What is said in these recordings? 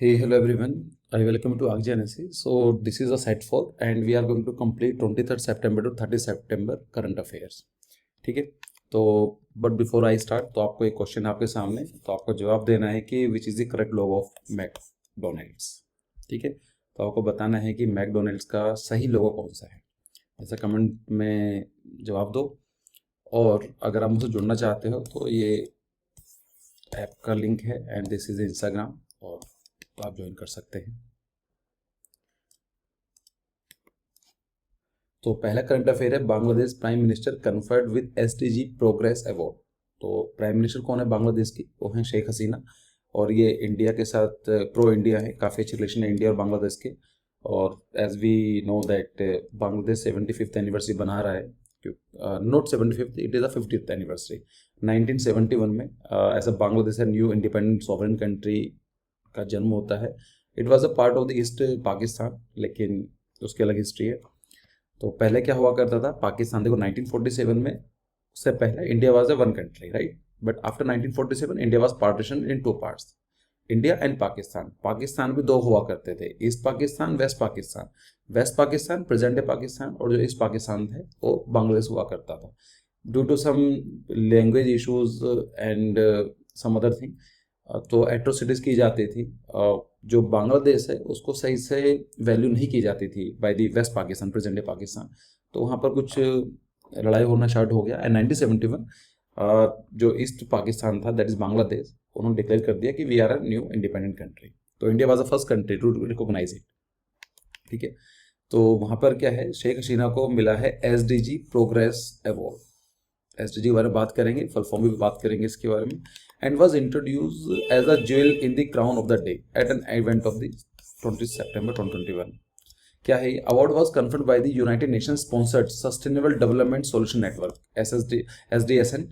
Hey, hello everyone. I welcome to ArcGNSC. So this is a set 4 and we are going to complete 23rd September to 30 September current affairs. ठीक है, तो but before I start तो आपको एक question आपके सामने, तो आपको जवाब देना है कि which is the correct logo of McDonald's. ठीक है, तो आपको बताना है कि मैकडोनल्ड्स का सही लोगो कौन सा है. ऐसा कमेंट में जवाब दो. और अगर आप मुझसे जुड़ना चाहते हो तो ये ऐप का लिंक है एंड दिस इज इंस्टाग्राम, और तो आप ज्वाइन कर सकते हैं. तो पहला करंट अफेयर है, Bangladesh prime minister conferred with SDG progress award. तो प्राइम मिनिस्टर कौन है बांग्लादेश की? वो हैं शेख हसीना. और ये इंडिया के साथ प्रो इंडिया है, काफ़ी अच्छे रिलेशन है इंडिया और बांग्लादेश के. और as we know that Bangladesh 75th anniversary बना रहा है. Not 75th, it is a 50th anniversary. 1971 में एज अ बांग्लादेश है न्यू इंडिपेंडेंट सॉवरेन कंट्री का जन्म होता है. It was a part of the east Pakistan, लेकिन उसकी अलग हिस्ट्री है. तो पहले क्या हुआ करता था, पाकिस्तान देखो 1947 में, उससे पहले India was a one country, right. But after 1947 India was partition in two parts, India and Pakistan. Pakistan भी दो हुआ करते थे, east Pakistan, west Pakistan. West Pakistan present day Pakistan, और जो ईस्ट पाकिस्तान थे वो बांग्लादेश हुआ करता था. Due to some language issues and some other thing, तो एट्रोसिटीज़ की जाती थी. जो बांग्लादेश है उसको सही से वैल्यू नहीं की जाती थी by the west Pakistan, present day Pakistan. तो वहाँ पर कुछ लड़ाई होना स्टार्ट हो गया. एंड 1971 जो ईस्ट पाकिस्तान था, दैट इज़ बांग्लादेश, उन्होंने डिक्लेयर कर दिया कि we are a new independent country. तो India was the first country to recognise it. ठीक है, तो वहाँ पर क्या है, शेख हसीना को मिला है एसडीजी प्रोग्रेस अवार्ड. एसडीजी के बारे में बात करेंगे, फुल फॉर्म भी बात करेंगे इसके बारे में. And was introduced as a jewel in the crown of the day at an event of the 20 सितंबर 2021. क्या है, award was conferred by the United Nations sponsored sustainable development solution network SDSN.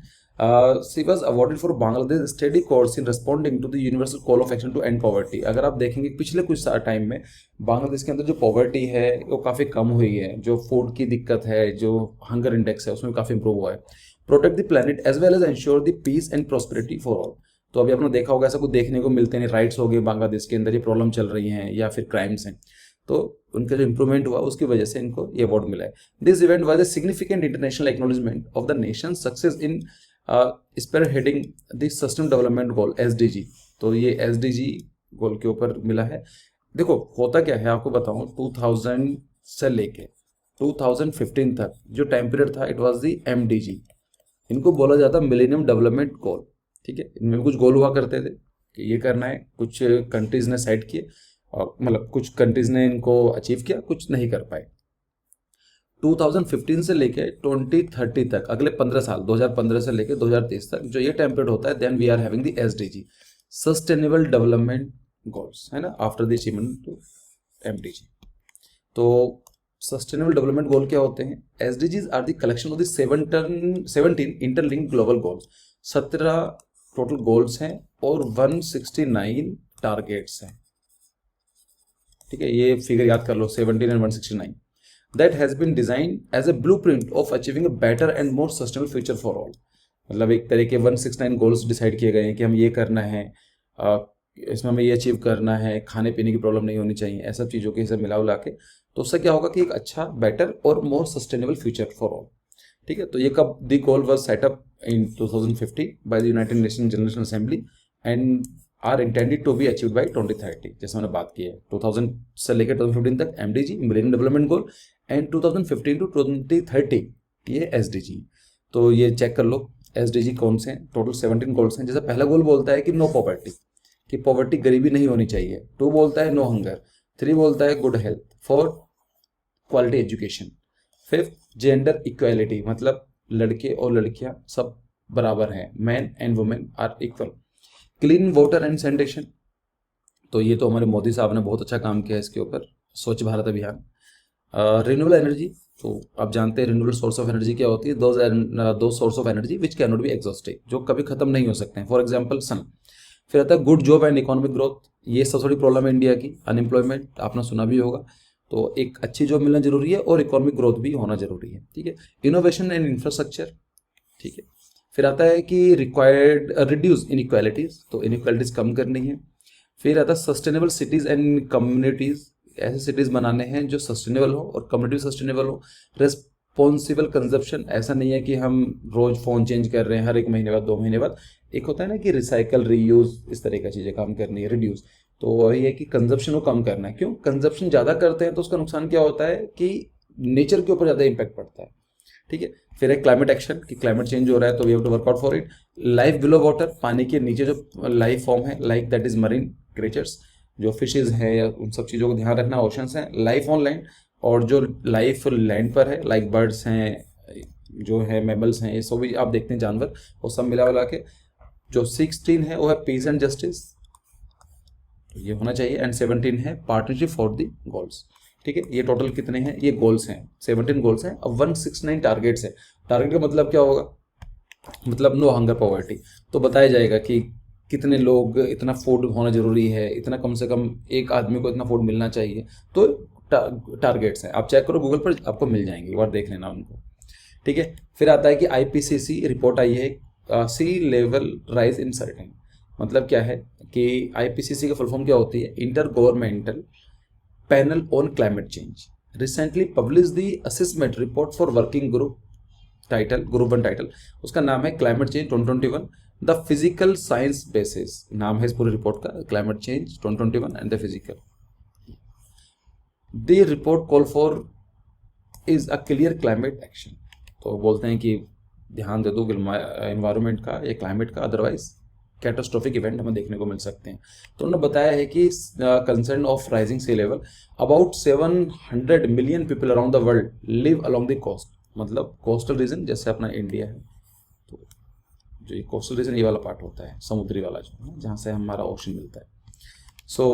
She was awarded for Bangladesh study course in responding to the universal call of action to end poverty. अगर आप देखेंगे पिछले कुछ time में बांग्लादेश के अंदर जो poverty है वो काफ़ी कम हुई है. जो फूड की दिक्कत है, जो हंगर इंडेक्स है, उसमें काफ़ी इंप्रूव हुआ है. Protect the planet as well as ensure the peace and prosperity for all. तो अभी आपने देखा होगा, ऐसा कुछ देखने को मिलते नहीं, राइट्स हो गए बांग्लादेश के अंदर, ये प्रॉब्लम चल रही हैं या फिर क्राइम्स हैं. तो उनका जो इंप्रूवमेंट हुआ उसकी वजह से इनको ये अवार्ड मिला है. This event was a significant international acknowledgement of the nation success in spearheading the sustainable development goal SDG. तो ये SDG गोल के ऊपर मिला है. देखो होता क्या है आपको बताऊं, 2000 से लेके 2015 तक जो टाइम पीरियड था, इट वाज द MDG. इनको बोला जाता मिलेनियम डेवलपमेंट गोल. ठीक है, इनमें कुछ गोल हुआ करते थे कि ये करना है, कुछ कंट्रीज ने सेट किए, और मतलब कुछ कंट्रीज ने इनको अचीव किया, कुछ नहीं कर पाए. 2015 से लेके 2030 तक, अगले 15 साल, 2015 से लेके 2030 तक जो ये टाइम पीरियड होता है, then we are having the SDG, sustainable development goals, है ना, after the achievement to MDG. तो सस्टेनेबल डेवलपमेंट गोल क्या होते हैं? SDGs are the collection of the 17 interlinked global goals. 17 टोटल गोल्स हैं और 169 टारगेट्स हैं. ठीक है, ये फिगर याद कर लो, 17 and 169. That has been design as a blueprint of achieving a better and more sustainable future for all. मतलब एक तरह के 169 गोल्स डिसाइड किए गए हैं कि हम ये करना है, इसमें हमें ये अचीव करना है, खाने पीने की प्रॉब्लम नहीं होनी चाहिए, ऐसा चीज़ों के हिसाब मिला उला के. तो उससे क्या होगा कि एक अच्छा, बेटर और more sustainable future for all. ठीक है, तो ये कब the goal was set up in 2050 by the United nation general Assembly and are intended to be achieved by 2030. जैसे मैंने बात की है, 2000 से लेकर 2015 तक MDG millennium development goal, and 2015 to 2030 ये SDG. तो ये चेक कर लो SDG कौन से हैं. टोटल 17 गोल्स हैं. जैसे पहला गोल बोलता है कि नो पॉवर्टी, कि पॉवर्टी, गरीबी नहीं होनी चाहिए. 2 बोलता है नो हंगर. 3 बोलता है good health. 4 quality education. 5 gender equality, मतलब लड़के और लड़कियां सब बराबर हैं, man and women are equal. Clean water and sanitation, तो ये तो हमारे मोदी साहब ने बहुत अच्छा काम किया है इसके ऊपर, स्वच्छ भारत अभियान. रिन्यूएबल एनर्जी, तो आप जानते हैं रिन्यूएबल सोर्स ऑफ एनर्जी क्या होती है. दो source of energy which can not be exhaustive, जो कभी खत्म नहीं हो सकते हैं. फॉर एग्जांपल सन. फिर आता है good job and economic growth. ये सब थोड़ी प्रॉब्लम है इंडिया की, अनएम्प्लॉयमेंट आपने सुना भी होगा. तो एक अच्छी जॉब मिलना जरूरी है और इकोनॉमिक ग्रोथ भी होना जरूरी है. ठीक है, इनोवेशन एंड इंफ्रास्ट्रक्चर. ठीक है, फिर आता है कि रिक्वायर्ड रिड्यूस इनइक्वालिटीज, तो इनइक्वालिटीज कम करनी है. फिर आता है सस्टेनेबल सिटीज़ एंड कम्युनिटीज़, ऐसे सिटीज़ बनाने हैं जो सस्टेनेबल हो और कम्युनिटी सस्टेनेबल हो। रिस्पॉन्सिबल कंजप्शन, ऐसा नहीं है कि हम रोज़ फ़ोन चेंज कर रहे हैं हर एक महीने बाद 2 महीने बाद। एक होता है ना कि रिसाइकल, रीयूज़, इस तरह की चीज़ें काम करनी है। रिड्यूस, तो वही है कि कंजप्शन को कम करना है। क्यों? कंजप्शन ज़्यादा करते हैं तो उसका नुकसान क्या होता है कि नेचर के ऊपर ज़्यादा इम्पैक्ट पड़ता है। ठीक है। फिर एक क्लाइमेट एक्शन, कि क्लाइमेट चेंज हो रहा है तो we have to work out for it. Life below water, पानी के नीचे जो लाइफ फॉर्म है, like that is marine creatures, जो फिशेज हैं या उन सब चीज़ों को ध्यान रखना। ओशंस हैं। लाइफ ऑन लैंड, और जो लाइफ लैंड पर है, लाइक बर्ड्स हैं, जो है मैमल्स हैं, ये सब भी आप देखते हैं जानवर, वो सब मिला मिला के। जो 16 है वो है पीस एंड जस्टिस, ये होना चाहिए। एंड 17 है पार्टनरशिप फॉर द गोल्स। ठीक है। ये टोटल कितने हैं? ये गोल्स हैं, 17 गोल्स हैं। अब 169 टारगेट्स है। टारगेट का मतलब क्या होगा? मतलब नो हंगर पॉवर्टी, तो बताया जाएगा कि कितने लोग, इतना फूड होना जरूरी है, इतना कम से कम एक आदमी को इतना फूड मिलना चाहिए। तो टारगेट्स हैं, आप चेक करो गूगल पर, आपको मिल जाएंगे, एक बार देख लेना उनको। ठीक है। फिर आता है कि आईपीसीसी रिपोर्ट आई है, सी लेवल राइज इन सर्टेन। मतलब क्या है कि आईपीसीसी का फुल फॉर्म क्या होती है? Inter governmental panel on climate change recently publish the assessment report for working group title, group 1 title, उसका नाम है climate change 2021 the physical science basis, नाम है इस पूरी रिपोर्ट का, climate change 2021 and the physical. The report call for is a clear climate action, तो बोलते हैं कि ध्यान दे दो एनवायरनमेंट का या क्लाइमेट का, अदरवाइज कैटास्ट्रोफिक इवेंट हमें देखने को मिल सकते हैं। तो उन्होंने बताया है कि concern of rising sea level, about 700 million people around the world live along the coast, मतलब कोस्टल रीजन जैसे अपना इंडिया है, तो जो ये कोस्टल रीजन ये वाला पार्ट होता है, समुद्री वाला जो है, जहाँ से हमारा ओशन मिलता है। So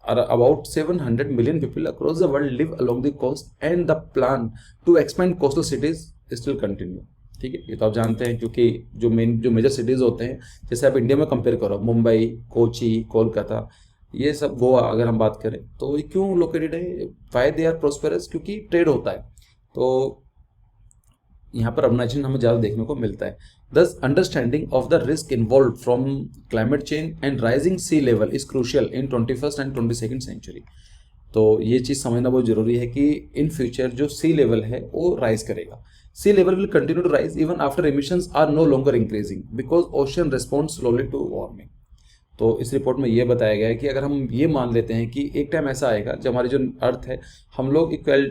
about 700 million people across the world live along the coast and the plan to expand coastal cities still continue. ठीक है। ये तो आप जानते हैं, क्योंकि जो मेजर सिटीज़ होते हैं, जैसे आप इंडिया में कंपेयर करो, मुंबई, कोची, कोलकाता, ये सब, गोवा अगर हम बात करें, तो ये क्यों लोकेटेड है? Why they are prosperous? क्योंकि ट्रेड होता है, तो यहाँ पर अर्बनाइजेशन हमें ज़्यादा देखने को मिलता है। This understanding of the risk involve from climate change and rising sea level is crucial in 21st and 22nd century. तो ये चीज़ समझना बहुत जरूरी है कि इन फ्यूचर जो सी लेवल है वो राइज करेगा। Sea level will continue to rise even after emissions are no longer increasing because ocean responds slowly to warming। तो इस रिपोर्ट में ये बताया गया है कि अगर हम ये मान लेते हैं कि एक टाइम ऐसा आएगा जब हमारी जो अर्थ है, हम लोग इक्वल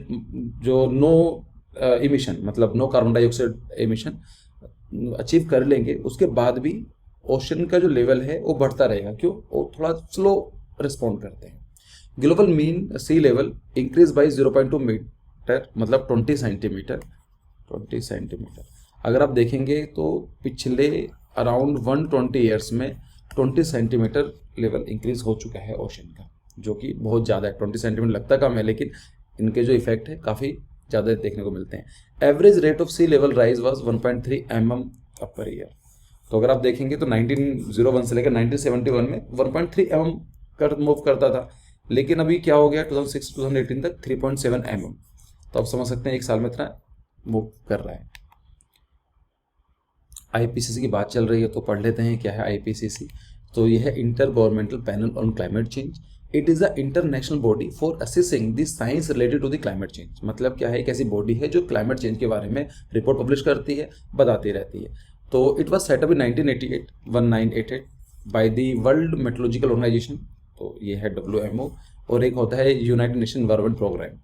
जो नो इमिशन, मतलब no carbon dioxide emission achieve कर लेंगे, उसके बाद भी ओशन का जो लेवल है वो बढ़ता रहेगा। क्यों? वो थोड़ा स्लो रिस्पॉन्ड करते हैं। Global mean sea level increase by 0.2 metre, मतलब 20 सेंटीमीटर। अगर आप देखेंगे तो पिछले अराउंड 120 ईयर्स में 20 सेंटीमीटर लेवल इंक्रीज हो चुका है ओशन का, जो कि बहुत ज़्यादा है। 20 सेंटीमीटर लगता कम है, लेकिन इनके जो इफेक्ट है काफ़ी ज़्यादा देखने को मिलते हैं। Average rate of sea level rise was 1.3 mm per year. तो अगर आप देखेंगे तो 1901 से लेकर 1971 में 1.3 mm कर मूव करता था, लेकिन अभी क्या हो गया 2006-2018 तक 3.7 mm। तो आप समझ सकते हैं एक साल में इतना मूव कर रहा है। आईपीसीसी की बात चल रही है तो पढ़ लेते हैं क्या है आईपीसीसी। तो यह है inter governmental panel on climate change. It is a international body for assessing the science related to the climate change. मतलब क्या है, एक ऐसी बॉडी है जो क्लाइमेट चेंज के बारे में रिपोर्ट पब्लिश करती है, बताती रहती है। तो it was set up in 1988 by the world meteorological organization, तो ये है WMO, और एक होता है यूनाइटेड नेशन एनवायरनमेंट प्रोग्राम।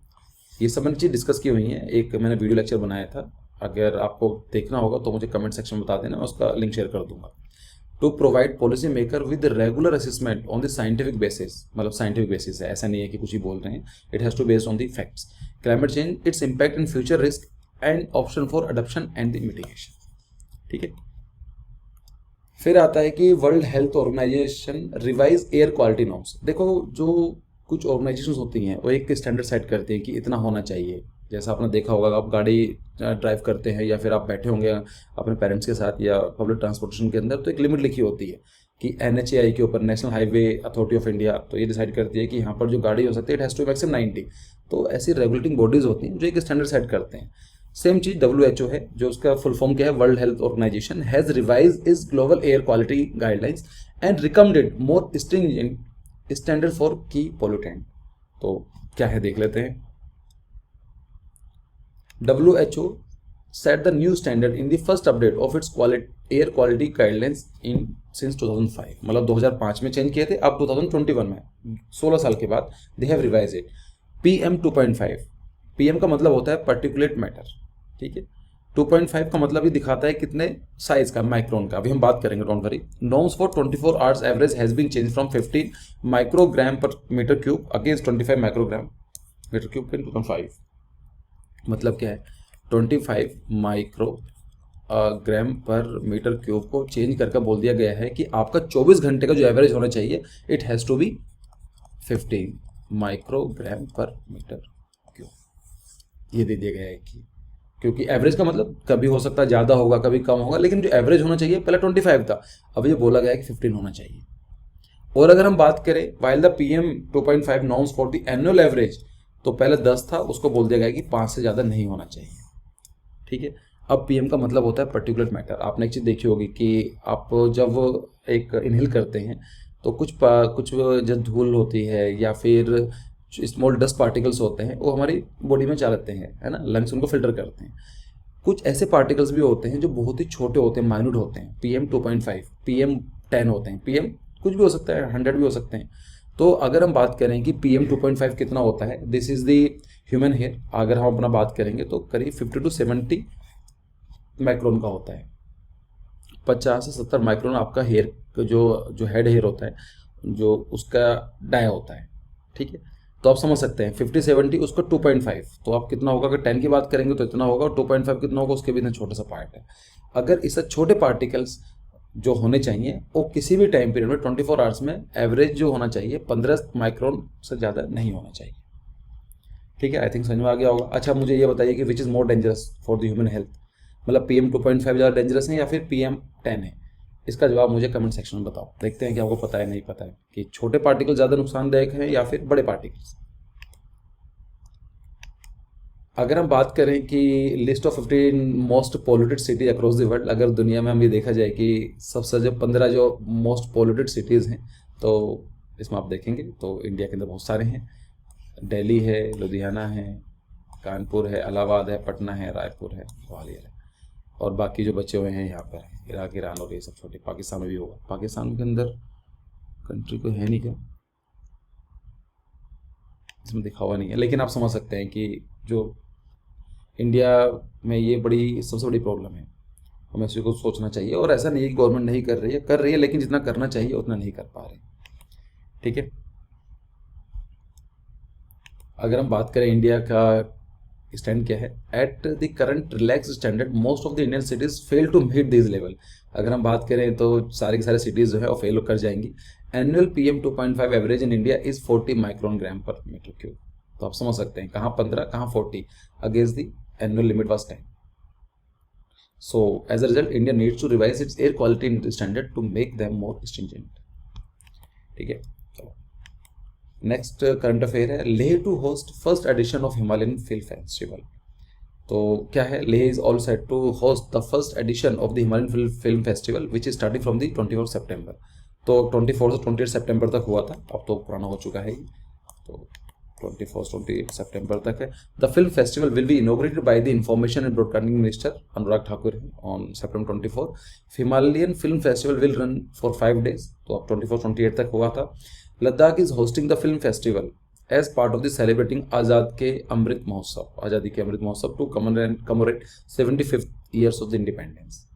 ये सब मैंने चीज़ डिस्कस की हुई हैं, एक मैंने वीडियो लेक्चर बनाया था, अगर आपको देखना होगा तो मुझे कमेंट सेक्शन में बता देना, मैं उसका लिंक शेयर कर दूंगा। To provide policy maker with regular assessment on the scientific basis, मतलब साइंटिफिक बेसिस है, ऐसा नहीं है कि कुछ ही बोल रहे हैं, it has to based on the facts. Climate change, its impact in future risk and option for adoption and the mitigation. ठीक है। फिर आता है कि world health organization revise air quality norms. देखो, जो कुछ ऑर्गेनाइजेशंस होती हैं वो एक स्टैंडर्ड सेट करती हैं कि इतना होना चाहिए। जैसा आपने देखा होगा, आप गाड़ी ड्राइव करते हैं या फिर आप बैठे होंगे अपने पेरेंट्स के साथ या पब्लिक ट्रांसपोर्टेशन के अंदर, तो एक लिमिट लिखी होती है कि NHAI के ऊपर, national highway authority of India, तो ये डिसाइड करती है कि यहाँ पर जो गाड़ी हो सकती है इट हैज़ टू मैक्सिमम 90। तो ऐसी रेगुलेटिंग बॉडीज होती हैं जो एक स्टैंडर्ड सेट करते हैं। सेम चीज़ WHO है, जो उसका फुल फॉर्म क्या है, world health organization, has revise is global air quality guidelines and recommended more stringent standard for key pollutant. तो क्या है देख लेते हैं। WHO set the new standard in the first update of its air quality guidelines in since 2005, मतलब 2005 में change किए थे, अब 2021 में 16 साल के बाद they have revise it. PM 2.5, PM का मतलब होता है पर्टिकुलेट मैटर, ठीक है। 2.5 का मतलब ही दिखाता है कितने साइज का, माइक्रोन का, अभी हम बात करेंगे, don't worry. Norms for 24 hours average has been change from 15 microgram per metre cube against 25 microgram metre cube in 2005। मतलब क्या है, 25 माइक्रोग्राम पर मीटर क्यूब को चेंज करके बोल दिया गया है कि आपका 24 घंटे का जो एवरेज होना चाहिए it has to be 15 microgram per metre cube, ये दे दिया गया है कि क्योंकि एवरेज का मतलब कभी हो सकता है ज़्यादा होगा कभी कम होगा, लेकिन जो एवरेज होना चाहिए पहले 25 था, अब ये बोला गया है कि 15 होना चाहिए। और अगर हम बात करें while the PM 2.5 norms for the annual average, तो पहले 10 था, उसको बोल दिया गया कि 5 से ज़्यादा नहीं होना चाहिए, ठीक है। अब PM का मतलब होता है पर्टिकुलेट मैटर। आपने एक चीज़ देखी होगी कि आप जब एक इनहेल करते हैं तो कुछ जब धूल होती है या फिर स्मॉल डस्ट पार्टिकल्स होते हैं वो हमारी बॉडी में जाते हैं, है ना, लंग्स उनको फिल्टर करते हैं। कुछ ऐसे पार्टिकल्स भी होते हैं जो बहुत ही छोटे होते हैं, माइन्यूट होते हैं, PM 2.5 PM 10 होते हैं, PM कुछ भी हो सकता है, 100 भी हो सकते हैं। तो अगर हम बात करें कि PM 2.5 कितना होता है, this is the human hair, अगर हम अपना बात करेंगे तो करीब 50 to 70 माइक्रोन का होता है। 50 से 70 माइक्रोन आपका हेयर जो हेड हेयर होता है, जो उसका डाया होता है, ठीक है। तो आप समझ सकते हैं 50-70 उसका 2.5, तो आप कितना होगा, अगर 10 की बात करेंगे तो इतना होगा, और 2.5 कितना होगा, उसके भी इतना छोटा सा पार्ट है। अगर इससे छोटे पार्टिकल्स जो होने चाहिए वो किसी भी टाइम पीरियड में 24 आवर्स में एवरेज जो होना चाहिए 15 माइक्रोन से ज़्यादा नहीं होना चाहिए, ठीक है। आई थिंक समझ में आ गया होगा। अच्छा मुझे ये बताइए कि which is more dangerous for the human health, मतलब PM 2.5 ज़्यादा डेंजरस है या फिर PM 10 है? इसका जवाब मुझे कमेंट सेक्शन में बताओ, देखते हैं कि आपको पता है नहीं पता है कि छोटे पार्टिकल ज़्यादा नुकसानदायक हैं या फिर बड़े पार्टिकल्स। अगर हम बात करें कि list of 15 most polluted city across the world, अगर दुनिया में हम ये देखा जाए कि सबसे जो 15 जो मोस्ट पोल्यूटेड सिटीज़ हैं, तो इसमें आप देखेंगे तो इंडिया के अंदर बहुत सारे हैं। दिल्ली है, लुधियाना है, कानपुर है, इलाहाबाद है, पटना है, रायपुर है, ग्वालियर है, और बाकी जो बचे हुए हैं यहाँ पर इराक, ईरान और ये सब छोटे। पाकिस्तान में भी होगा, पाकिस्तान के अंदर कंट्री कोई है नहीं क्या, इसमें दिखा हुआ नहीं है, लेकिन आप समझ सकते हैं कि जो इंडिया में ये सबसे बड़ी प्रॉब्लम है, हमें इसी को सोचना चाहिए। और ऐसा नहीं है कि गवर्नमेंट नहीं कर रही है, लेकिन जितना करना चाहिए उतना नहीं कर पा रहे, ठीक है। अगर हम बात करें इंडिया का स्टैंड क्या है, at the current relax standard most of the Indian cities fail to meet this level. अगर हम बात करें तो सारे के सारे सिटीज़ जो है वो फेल कर जाएंगी। Annual PM 2.5 average in India is 40 micron gram per metre cube. तो आप समझ सकते हैं कहाँ 15 कहाँ 40 against the annual limit was 10। So as a result India needs to revise its air quality standard to make them more stringent, ठीक है। Next current affair है, Leh to host first edition of Himalayan film festival. तो क्या है, Leh is all set to host the first edition of the Himalayan film festival which is starting from the 24 September. तो 24 से 28 सितंबर तक हुआ था, अब तो पुराना हो चुका है, तो 28 सितंबर तक है। The film festival will be inaugurated by the information and broadcasting minister Anurag Thakur on September 24। Himalayan film festival will run for 5 days, तो अब 24-28 तक हुआ था। Ladakh is hosting the film festival as part of the celebrating Azadi ke Amrit Mahotsav to commemorate 75th years of the independence.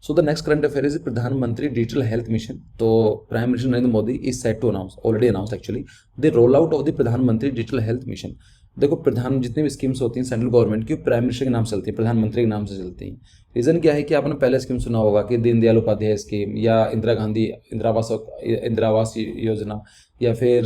So the next current affair is Pradhan Mantri digital health mission. तो prime minister Narendra Modi is set to already announce actually the roll out of the Pradhan Mantri digital health mission. देखो जितनी भी schemes होती हैं central government की, prime minister के नाम से चलती है, प्रधानमंत्री के नाम से चलती हैं। रीज़न क्या है कि आपने पहले स्कीम सुना होगा कि दीनदयाल उपाध्याय स्कीम या इंदिरा आवास योजना या फिर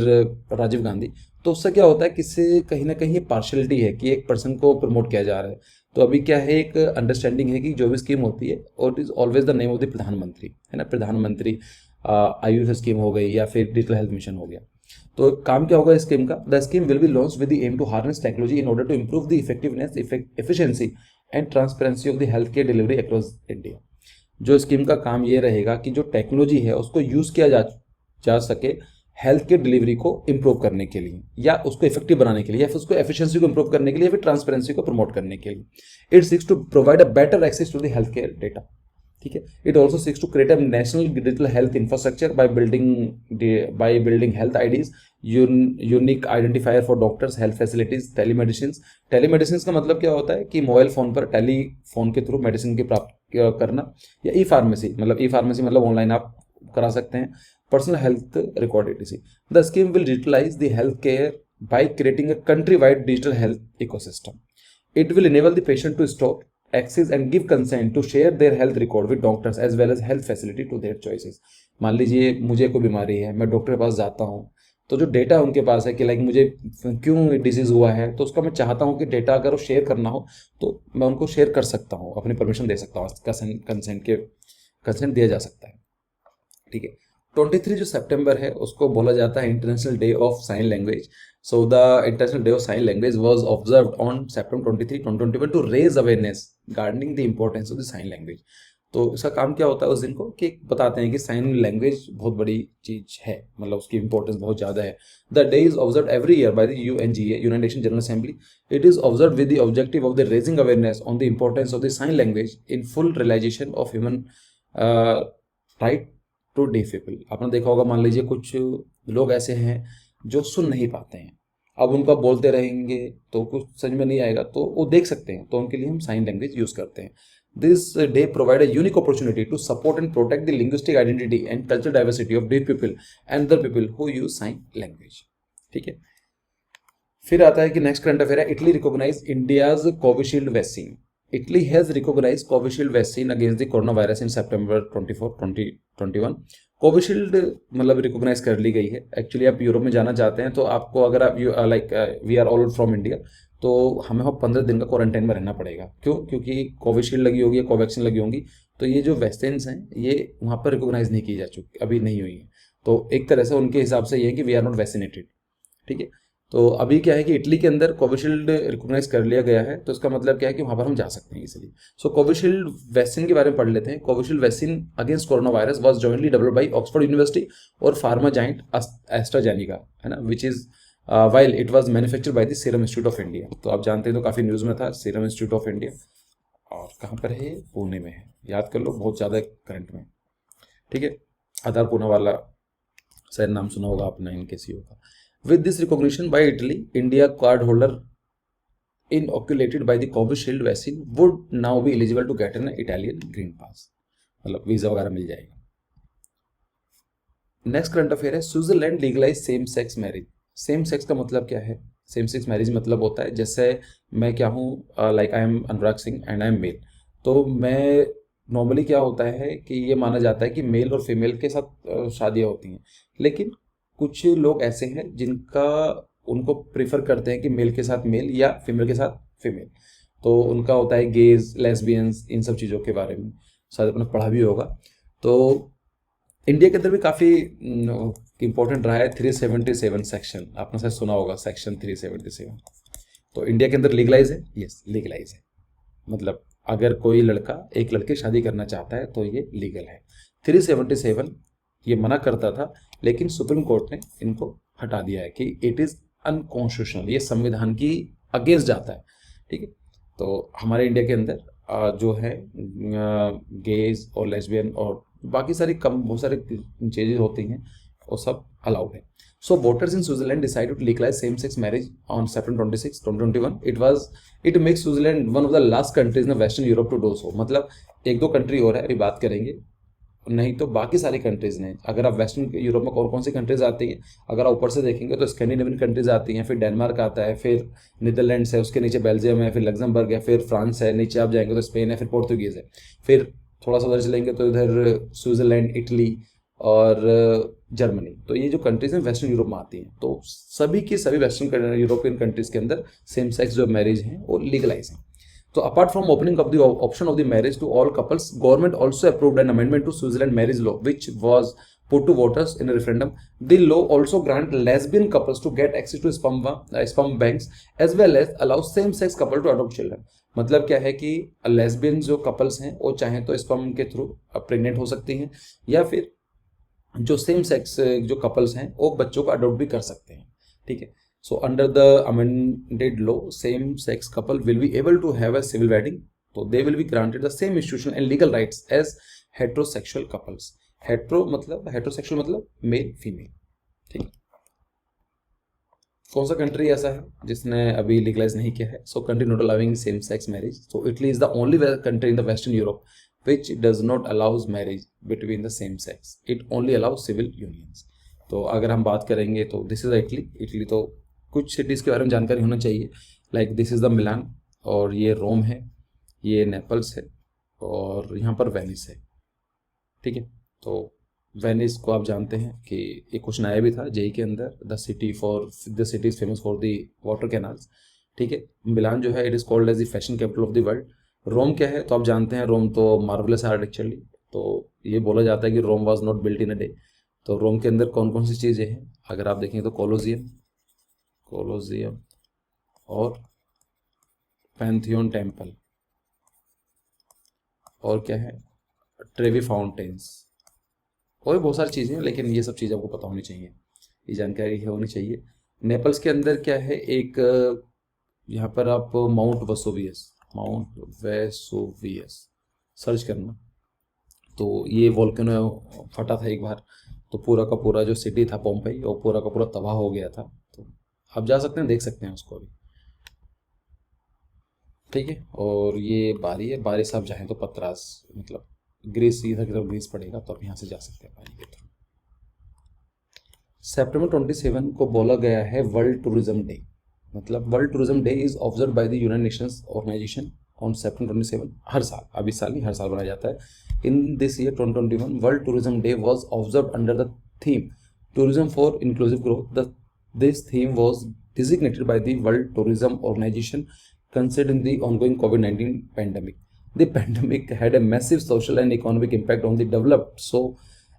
राजीव गांधी। तो उससे क्या होता है, किससे कहीं ना कहीं पार्शलिटी है कि एक पर्सन को प्रमोट किया जा रहा है। तो अभी क्या है, एक अंडरस्टैंडिंग है कि जो भी स्कीम होती है और it is always the name of the प्रधानमंत्री, है ना। प्रधानमंत्री आयुष स्कीम हो गई या फिर डिजिटल हेल्थ मिशन हो गया। तो काम क्या होगा इस स्कीम का, the scheme will be launch with the aim to harness technology in order to improve the effectiveness, efficiency and transparency of the health care delivery across India. जो scheme का काम ये रहेगा कि जो टेक्नोलॉजी है उसको यूज़ किया जा सके हेल्थ के डिलीवरी को इंप्रूव करने के लिए, या उसको इफेक्टिव बनाने के लिए, या फिर उसको एफिशिएंसी को इंप्रूव करने के लिए, या फिर ट्रांसपेरेंसी को प्रमोट करने के लिए। It seeks to provide a better access to the health care data, ठीक है। It also seeks to create a national digital health infrastructure by building health IDs, unique identifier for doctors, health facilities, telemedicine. Telemedicine का मतलब क्या होता है कि mobile phone पर telephone के थ्रू मेडिसिन की प्राप्त करना, या ई फार्मेसी मतलब ऑनलाइन आप करा सकते हैं, personal health record etc. The scheme will digitalize the healthcare by creating a country-wide digital health ecosystem. It will enable the patient to store, access and give consent to share their health record with doctors as well as health facility to their choices. मान लीजिए मुझे कोई बीमारी है, मैं doctor के पास जाता हूँ, तो जो डेटा उनके पास है कि लाइक मुझे क्यों डिजीज हुआ है, तो उसका मैं चाहता हूँ कि डेटा अगर वो शेयर करना हो तो मैं उनको शेयर कर सकता हूँ, अपनी परमिशन दे सकता हूँ, कंसेंट दिया जा सकता है, ठीक है। 23 जो सितंबर है उसको बोला जाता है international day of sign language. So the international day of sign language was observed on September 23, 2021 to raise awareness gardening the importance of the sign language. तो इसका काम क्या होता है उस दिन को कि बताते हैं कि साइन लैंग्वेज बहुत बड़ी चीज है, मतलब उसकी इंपॉर्टेंस बहुत ज़्यादा है। The day is observe every year by the UNGA, united nation general assembly. It is observe with the objective of the raising awareness on the importance of the sign language in full realization of human right to deaf people. आपने देखा होगा, मान लीजिए कुछ लोग ऐसे हैं जो सुन नहीं पाते हैं, अब उनका बोलते रहेंगे तो कुछ समझ में नहीं आएगा, तो वो देख सकते हैं, तो उनके लिए हम साइन लैंग्वेज यूज करते हैं। This day provide a unique opportunity to support and protect the linguistic identity and cultural diversity of deaf people and other people who use sign language, ठीक है। फिर आता है कि नेक्स्ट करंट अफेयर है, Italy recognize India's Covishield vaccine. Italy has recognized Covishield vaccine against the coronavirus in September 24, 2021. Covishield मतलब recognise कर ली गई है। एक्चुअली आप यूरोप में जाना चाहते हैं तो आपको, अगर आप we are all from India, तो हमें वहाँ 15 दिन का क्वारंटाइन में रहना पड़ेगा। क्यों? क्योंकि कोविशील्ड लगी होगी, कोवैक्सीन लगी होंगी, तो ये जो वैक्सीन हैं ये वहाँ पर रिकॉग्नाइज नहीं की जा चुकी, अभी नहीं हुई है। तो एक तरह से उनके हिसाब से ये है कि वी आर नॉट वैक्सीनेटेड, ठीक है। तो अभी क्या है कि इटली के अंदर कोविशील्ड रिकॉग्नाइज कर लिया गया है, तो इसका मतलब क्या है कि वहाँ पर हम जा सकते हैं इजीली। सो कोविशील्ड वैक्सीन के बारे में पढ़ लेते हैं। Covishield vaccine against corona virus was jointly developed by Oxford university और फार्मा जाइंट एस्ट्राजेनेका, है ना, which is while it was manufactured by the serum institute of India. तो आप जानते हैं, तो काफ़ी न्यूज़ में था सीरम इंस्टीट्यूट ऑफ इंडिया, और कहाँ पर है? पुणे में है, याद कर लो, बहुत ज़्यादा करंट में, ठीक है। आधार पूना वाला शायद नाम सुना होगा आपने इनके सीईओ का। With this recognition by Italy, India cardholder inoculated by the Covishield vaccine would now be eligible to get an Italian green pass, मतलब वीजा वगैरह मिल जाएगा। नेक्स्ट करंट अफेयर है, Switzerland legalize same sex marriage. Same sex का मतलब क्या है? Same sex marriage मतलब होता है, जैसे मैं क्या हूँ, like I am Anurag Singh and I am male, तो मैं नॉर्मली क्या होता है कि ये माना जाता है कि मेल और फीमेल के साथ शादियाँ होती हैं, लेकिन कुछ लोग ऐसे हैं जिनका उनको प्रीफर करते हैं कि मेल के साथ मेल या फीमेल के साथ फीमेल, तो उनका होता है गेज, लेस्बियंस, इन सब चीज़ों के बारे में शायद आपने पढ़ा भी होगा। तो इंडिया के अंदर भी काफ़ी इंपॉर्टेंट रहा है 377 सेक्शन, आपने शायद सुना होगा सेक्शन 377। तो इंडिया के अंदर लीगलाइज है, यस लीगलाइज है, मतलब अगर कोई लड़का एक लड़के शादी करना चाहता है तो ये लीगल है। 377 ये मना करता था, लेकिन सुप्रीम कोर्ट ने इनको हटा दिया है कि इट इज़ अनकॉन्स्टिट्यूशनल, ये संविधान की अगेंस्ट जाता है, ठीक है। तो हमारे इंडिया के अंदर जो है गेज और लेस्बियन और बाकी सारी बहुत सारे चीज़ें होती हैं, वो सब अलाउड है। So voters in Switzerland decided to legalise same sex marriage on September 26, 2021। It makes Switzerland one of the last countries in western Europe to do so. मतलब एक दो कंट्री और है, अभी बात करेंगे, नहीं तो बाकी सारी कंट्रीज़ ने, अगर आप वेस्टर्न यूरोप में कौन कौन सी कंट्रीज़ आती हैं, अगर आप ऊपर से देखेंगे तो स्कैंडिनेवियन कंट्रीज़ आती हैं, फिर डेनमार्क आता है, फिर नीदरलैंड्स है, उसके नीचे बेल्जियम है, फिर लग्जमबर्ग है, फिर फ्रांस है, नीचे आप जाएंगे तो स्पेन है, फिर पोर्तुगीज़ है, फिर थोड़ा सा उधर चलेंगे तो इधर स्विट्ज़रलैंड, इटली और जर्मनी। तो ये जो कंट्रीज़ हैं वेस्टर्न यूरोप में आती हैं, तो सभी की सभी वेस्टर्न यूरोपियन कंट्रीज़ के अंदर सेम सेक्स जो मैरिज हैं वो लीगलाइज हैं। So apart from opening up the option of the marriage to all couples, government also approved an amendment to Switzerland marriage law, which was put to voters in a referendum. The law also grant lesbian couples to get access to sperm banks as well as allow same-sex couple to adopt children. मतलब क्या है कि lesbian जो couples हैं वो चाहें तो sperm के थ्रू प्रेग्नेंट हो सकती हैं, या फिर जो सेम सेक्स जो कपल्स हैं वो बच्चों को अडॉप्ट भी कर सकते हैं, ठीक है। So under the amended law same sex couple will be able to have a civil wedding, तो they will be granted the same institution and legal rights as heterosexual couples. Heterosexual मतलब male female, ठीक है। कौन सा country ऐसा है जिसने अभी लीगलाइज नहीं किया है? सो country not allowing same sex marriage, so Italy is the only country in the western Europe which does not allows marriage between the same sex, it only allows civil unions। तो अगर हम बात करेंगे तो this is Italy तो कुछ cities के बारे में जानकारी होना चाहिए, लाइक दिस इज़ द मिलान, और ये रोम है, ये नेपल्स है, और यहाँ पर वेनिस है, ठीक है। तो वेनिस को आप जानते हैं कि एक क्वेश्चन आया भी था जेई के अंदर, the city is famous for the water canals, ठीक है। मिलान जो है it is called as the fashion capital of the world. Rome क्या है तो आप जानते हैं, रोम तो मार्वलस आर्किटेक्चरली, तो ये बोला जाता है कि Rome was not built in a day. तो रोम के अंदर कौन कौन सी चीज़ें हैं अगर आप देखें तो कोलोजियम और पैंथियन टेम्पल, और क्या है, ट्रेवी फाउंटेन्स, और बहुत सारी चीज़ें हैं, लेकिन ये सब चीज़ें आपको पता होनी चाहिए, ये जानकारी होनी चाहिए। नेपल्स के अंदर क्या है, एक यहाँ पर आप माउंट वेसुवियस सर्च करना, तो ये वोल्केनो फटा था एक बार, तो पूरा का पूरा जो सिटी था पोम्पई वो पूरा का पूरा तबाह हो गया था। तो आप जा सकते हैं, देख सकते हैं उसको अभी, ठीक है। और ये बारी है, बारी से आप चाहें तो पतरास मतलब ग्रीस, इधर की तरफ ग्रीस पड़ेगा, तो आप यहाँ से जा सकते हैं बारी के थ्रू। सितंबर 27 को बोला गया है वर्ल्ड टूरिज्म डे, मतलब world tourism day is observe by the United nations organization on September 27, हर साल, अब इस साल नहीं, हर साल बनाया जाता है। In this year 2021 world tourism day was observe under the theme tourism for inclusive growth. This theme was designated by the World Tourism Organization considering the ongoing COVID-19 pandemic. The pandemic had a massive social and economic impact on the developed so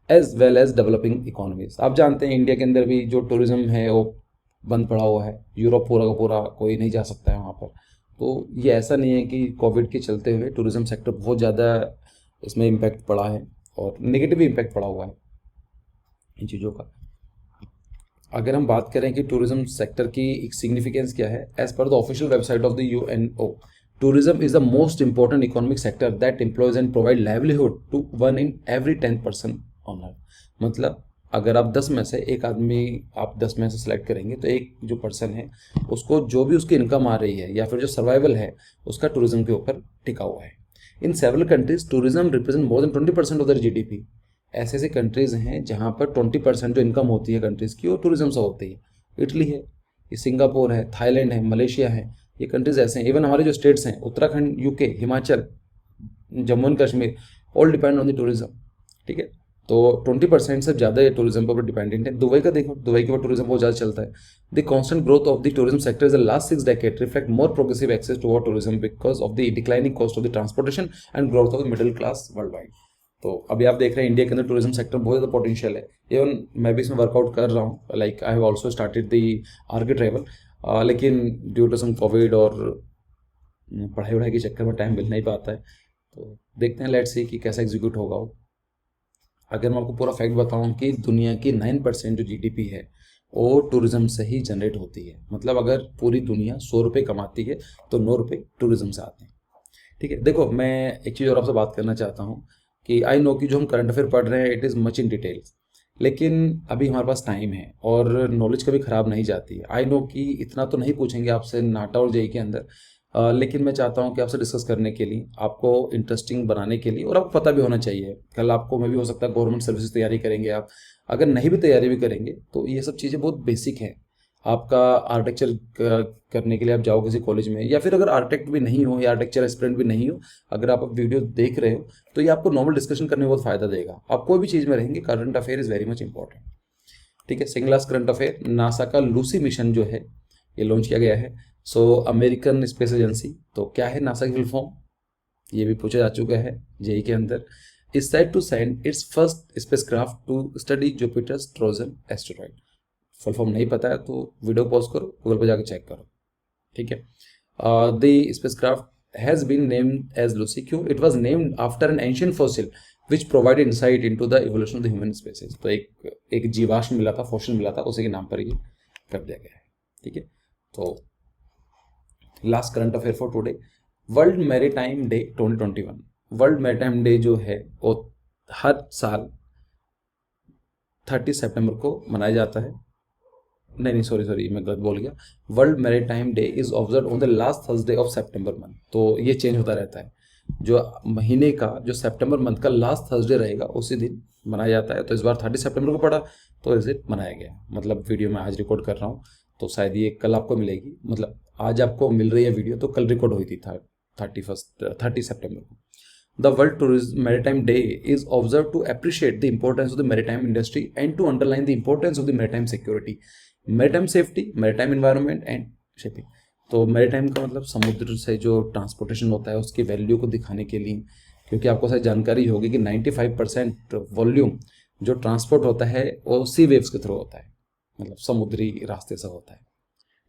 as well as developing economies। आप जानते हैं India के अंदर भी जो tourism है वो बंद पड़ा हुआ है, यूरोप पूरा का पूरा कोई नहीं जा सकता है वहाँ पर। तो ये ऐसा नहीं है कि कोविड के चलते हुए टूरिज्म सेक्टर बहुत ज़्यादा इसमें इम्पैक्ट पड़ा है, और नेगेटिव इम्पैक्ट पड़ा हुआ है इन चीज़ों का। अगर हम बात करें कि टूरिज्म सेक्टर की एक सिग्निफिकेंस क्या है, as per the official website of the UNO tourism is the most important economic sector that employs and provide livelihood to 1 in every 10 person on earth. मतलब अगर आप 10 में से एक आदमी, आप 10 में से सेलेक्ट करेंगे तो एक जो पर्सन है उसको जो भी उसकी इनकम आ रही है या फिर जो सर्वाइवल है उसका टूरिज्म के ऊपर टिका हुआ है। In several countries tourism represent more than 20% of their GDP. ऐसे ऐसे कंट्रीज़ हैं जहाँ पर 20% जो इनकम होती है कंट्रीज़ की वो टूरिज्म से होती है। इटली है, ये सिंगापुर है, थाईलैंड है, मलेशिया है, ये कंट्रीज़ ऐसे हैं। इवन हमारे जो स्टेट्स हैं Uttarakhand, UK, Himachal, Jammu and Kashmir, all depend on the tourism, ठीक है। तो 20% से ज़्यादा ये टूरिज्म पर डिपेंडेंट है। दुबई का देखो, दुबई के ऊपर टूरिज्म बहुत ज़्यादा चलता है। The constant growth of the tourism sector is the last 6 decades reflect more progressive access to tourism because of the declining cost of the transportation and growth of the middle class world wide. तो अभी आप देख रहे हैं India के अंदर tourism sector बहुत ज़्यादा पोटेंशियल है। इवन मैं भी इसमें वर्कआउट कर रहा हूँ, like I have also started the Archie travel, लेकिन ड्यू टू सम कोविड और पढ़ाई वढ़ाई के चक्कर में टाइम मिल नहीं पाता है। तो देखते हैं, लेट्स सी कि कैसा एग्जीक्यूट होगा वो। अगर मैं आपको पूरा फैक्ट बताऊँ कि दुनिया की 9% जो जीडीपी है वो टूरिज्म से ही जनरेट होती है। मतलब अगर पूरी दुनिया 100 रुपये कमाती है तो 9 रुपये टूरिज्म से आते हैं, ठीक है। देखो, मैं एक चीज़ और आपसे बात करना चाहता हूँ कि आई नो कि जो हम करंट अफेयर पढ़ रहे हैं it is much in details, लेकिन अभी हमारे पास टाइम है और नॉलेज कभी ख़राब नहीं जाती है। आई नो कि इतना तो नहीं पूछेंगे आपसे नाटा और जेई के अंदर, लेकिन मैं चाहता हूं कि आपसे डिस्कस करने के लिए, आपको इंटरेस्टिंग बनाने के लिए, और आपको पता भी होना चाहिए। कल आपको में भी हो सकता है गवर्नमेंट सर्विसेज तैयारी करेंगे आप, अगर नहीं भी तैयारी भी करेंगे तो ये सब चीज़ें बहुत बेसिक हैं। आपका आर्किटेक्चर करने के लिए आप जाओ किसी कॉलेज में, या फिर अगर आर्किटेक्ट भी नहीं हो या आर्किटेक्चर एस्पिरेंट भी नहीं हो, अगर आप वीडियो देख रहे हो तो ये आपको नॉर्मल डिस्कशन करने में बहुत फायदा देगा। आप कोई भी चीज़ में रहेंगे, current affair is very much important, ठीक है। Second class current affair, NASA का लूसी मिशन जो है ये लॉन्च किया गया है। सो अमेरिकन स्पेस एजेंसी, तो क्या है नासा की फुल फॉर्म, ये भी पूछा जा चुका है जेई के अंदर। Is set to send its first spacecraft to study Jupiter's trojan asteroid. Full form नहीं पता है तो वीडियो पॉज करो, गूगल पर जाकर चेक करो, ठीक है। The spacecraft has been named as Lucy. क्यों? It was named after an ancient fossil which provide insight into the evolution of the human species. तो एक जीवाश्म मिला था, फॉसिल मिला था, उसी के नाम पर ये कर दिया गया है। ठीक है, तो last current affair for today, world maritime day 2021। World maritime day जो है वो हर साल 30 सितंबर को मनाया जाता है। नहीं सॉरी मैं गलत बोल गया। World maritime day is observe on the last Thursday of September month. तो ये चेंज होता रहता है, जो महीने का जो सितंबर मंथ का लास्ट थर्सडे रहेगा उसी दिन मनाया जाता है। तो इस बार 30 सितंबर को पड़ा, तो इस दिन मनाया गया। मतलब वीडियो मैं आज रिकॉर्ड कर रहा हूँ, तो शायद ये कल आपको मिलेगी। मतलब आज आपको मिल रही है वीडियो, तो कल रिकॉर्ड हुई थी 30 सितंबर को। The World Tourism Maritime Day is observed to appreciate the importance of the maritime industry and to underline the importance of the maritime security, maritime safety, maritime environment and shipping। तो maritime का मतलब समुद्र से जो transportation होता है उसकी value को दिखाने के लिए, क्योंकि आपको शायद जानकारी होगी कि 95% वॉल्यूम जो ट्रांसपोर्ट होता है वो सी वेव्स के थ्रू होता है, मतलब समुद्री रास्ते से होता है।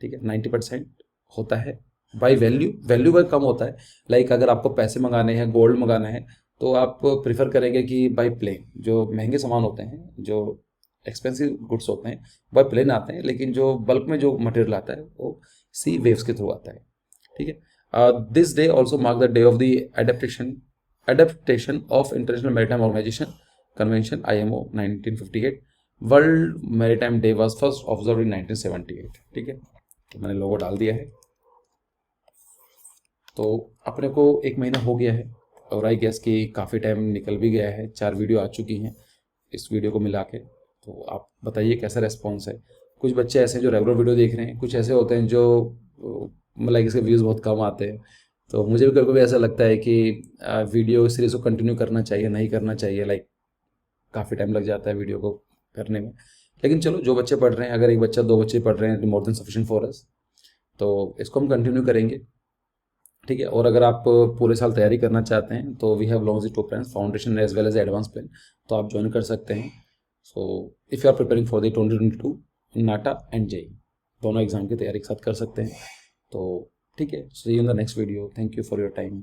ठीक है, 90% होता है बाई वैल्यू बाई कम होता है। लाइक अगर आपको पैसे मंगाने हैं, गोल्ड मंगाना है, तो आप प्रिफर करेंगे कि बाई प्लेन। जो महंगे सामान होते हैं, जो एक्सपेंसिव गुड्स होते हैं, बाई प्लेन आते हैं, लेकिन जो बल्क में जो मटेरियल आता है वो सी वेव्स के थ्रू आता है। ठीक है, this day also mark the day of the adaptation of international maritime organization convention IMO 1958। World maritime day was first observe in 1978। ठीक है, तो मैंने लोगो डाल दिया है। तो अपने को 1 महीना हो गया है और आई गेस कि काफ़ी टाइम निकल भी गया है। 4 वीडियो आ चुकी हैं इस वीडियो को मिला के। तो आप बताइए कैसा रेस्पॉन्स है। कुछ बच्चे ऐसे हैं जो रेगुलर वीडियो देख रहे हैं, कुछ ऐसे होते हैं जो मतलब इसके व्यूज़ बहुत कम आते हैं। तो मुझे भी कभी कभी ऐसा लगता है कि वीडियो सीरीज को कंटिन्यू करना चाहिए, नहीं करना चाहिए। लाइक काफ़ी टाइम लग जाता है वीडियो को करने में, लेकिन चलो जो बच्चे पढ़ रहे हैं, अगर 1 बच्चा 2 बच्चे पढ़ रहे हैं, more than sufficient for us, तो इसको हम कंटिन्यू करेंगे। ठीक है, और अगर आप पूरे साल तैयारी करना चाहते हैं तो we have launched 2 plans, foundation as well as advance plan, तो आप ज्वाइन कर सकते हैं। So if you are preparing for the 2022 NATA and JEE, दोनों एग्जाम की तैयारी एक साथ कर सकते हैं। तो ठीक है, see you in the next video. Thank you for your time.